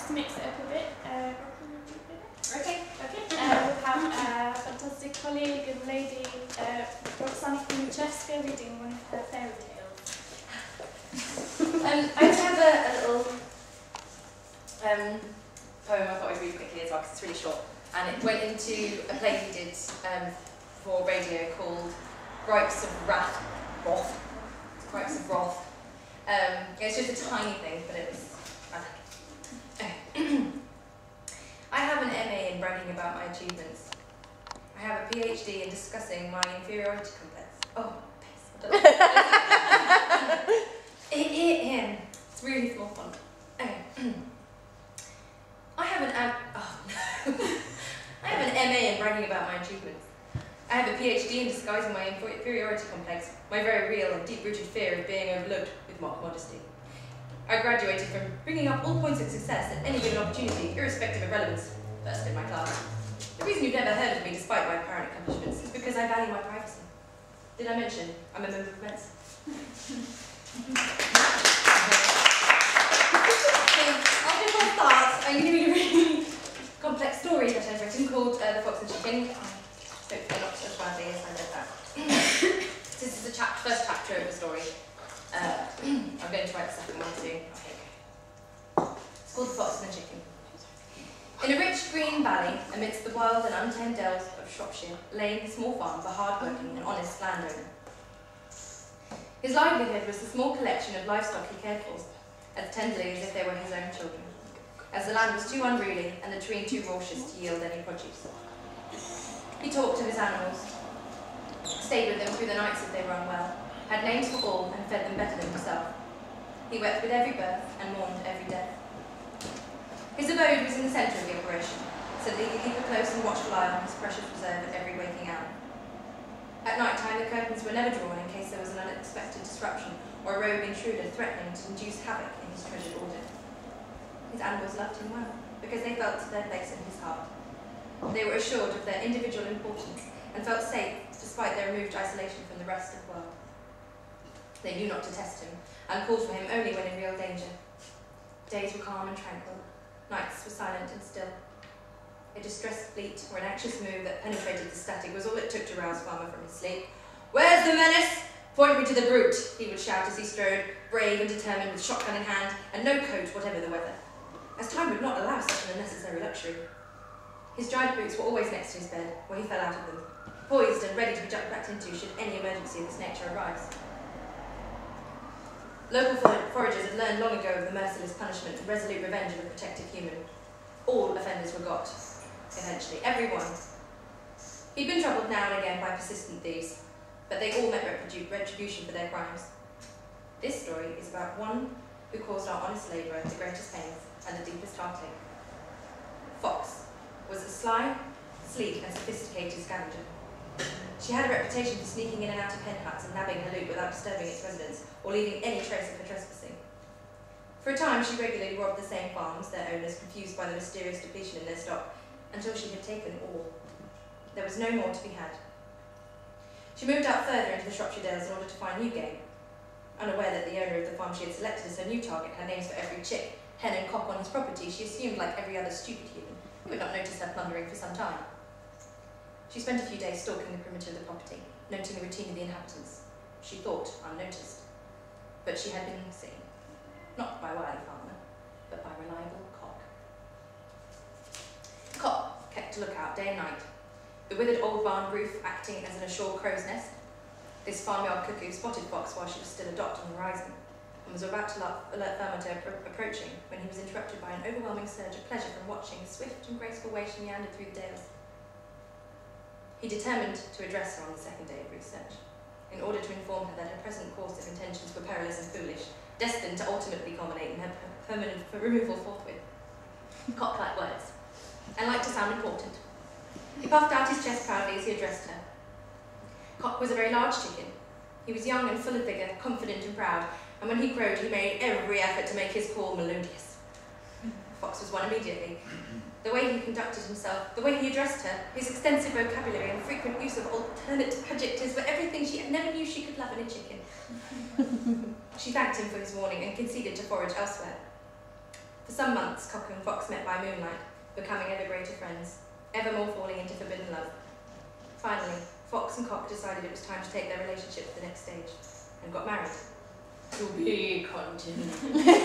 to mix it up a bit, Okay. we have a fantastic colleague and lady, Roxana Francesca, reading one of her fairy tales. I just have a little poem I thought I'd read quickly as well because it's really short. And it went into a play we did for radio called Gripes of Wrath. Gripes of Wrath. It's just a tiny thing, but it was. I like it. Okay. I have an MA in bragging about my achievements. I have a PhD in discussing my inferiority complex. Oh, it's really small font. Okay. I have an MA in bragging about my achievements. I have a PhD in disguising my inferiority complex, my very real and deep-rooted fear of being overlooked with mock modesty. I graduated from bringing up all points of success at any given opportunity, irrespective of relevance, first in my class. The reason you've never heard of me despite my apparent accomplishments is because I value my privacy. Did I mention I'm a member of Men's? After full start, I'm going to read a really complex story that I've written called The Fox and Chicken. Hopefully not as badly as I read that. This is the first chapter of the story. I'm going to write the second one soon, I think. It's called The Fox and the Chicken. In a rich green valley, amidst the wild and untamed dells of Shropshire, lay a small farm of a hard-working and honest landowner. His livelihood was the small collection of livestock he cared for, as tenderly as if they were his own children, as the land was too unruly and the terrain too raucous to yield any produce. He talked of his animals, stayed with them through the nights if they were unwell, had names for all and fed them better than himself. He wept with every birth and mourned every death. His abode was in the centre of the operation, so that he could keep a close and watchful eye on his precious reserve at every waking hour. At night time, the curtains were never drawn in case there was an unexpected disruption or a roving intruder threatening to induce havoc in his treasured order. His animals loved him well, because they felt their place in his heart. They were assured of their individual importance and felt safe despite their removed isolation from the rest of the world. They knew not to test him and called for him only when in real danger. Days were calm and tranquil, nights were silent and still. A distressed bleat or an anxious move that penetrated the static was all it took to rouse Farmer from his sleep. "Where's the menace? Point me to the brute," he would shout as he strode, brave and determined with shotgun in hand and no coat whatever the weather, as time would not allow such an unnecessary luxury. His dried boots were always next to his bed, where he fell out of them, poised and ready to be jumped back into should any emergency of this nature arise. Local foragers had learned long ago of the merciless punishment and resolute revenge of a protective human. All offenders were got, eventually, every one. He'd been troubled now and again by persistent thieves, but they all met retribution for their crimes. This story is about one who caused our honest labourer the greatest pains and the deepest heartache. Fox was a sly, sleek and sophisticated scavenger. She had a reputation for sneaking in and out of hen huts and nabbing her loot without disturbing its residents or leaving any trace of her trespassing. For a time she regularly robbed the same farms, their owners confused by the mysterious depletion in their stock, until she had taken all. There was no more to be had. She moved out further into the Shropshire Dales in order to find new game. Unaware that the owner of the farm she had selected as her new target had names for every chick, hen and cock on his property, she assumed, like every other stupid human, he would not notice her plundering for some time. She spent a few days stalking the perimeter of the property, noting the routine of the inhabitants. She thought unnoticed. But she had been seen. Not by wily farmer, but by reliable cock. The cock kept a lookout day and night, the withered old barn roof acting as an ashore crow's nest. This farmyard cuckoo spotted Fox while she was still a dot on the horizon, and was about to alert Farmer to approaching when he was interrupted by an overwhelming surge of pleasure from watching the swift and graceful way she meandered through the dales. He determined to address her on the second day of research, in order to inform her that her present course of intentions were perilous and foolish, destined to ultimately culminate in her permanent removal forthwith. Cock liked words, and liked to sound important. He puffed out his chest proudly as he addressed her. Cock was a very large chicken. He was young and full of vigour, confident and proud, and when he crowed he made every effort to make his call melodious. Fox was won immediately. The way he conducted himself, the way he addressed her, his extensive vocabulary and frequent use of alternate adjectives were everything she never knew she could love in a chicken. She thanked him for his warning and conceded to forage elsewhere. For some months, Cock and Fox met by moonlight, becoming ever greater friends, ever more falling into forbidden love. Finally, Fox and Cock decided it was time to take their relationship to the next stage, and got married. To be continued.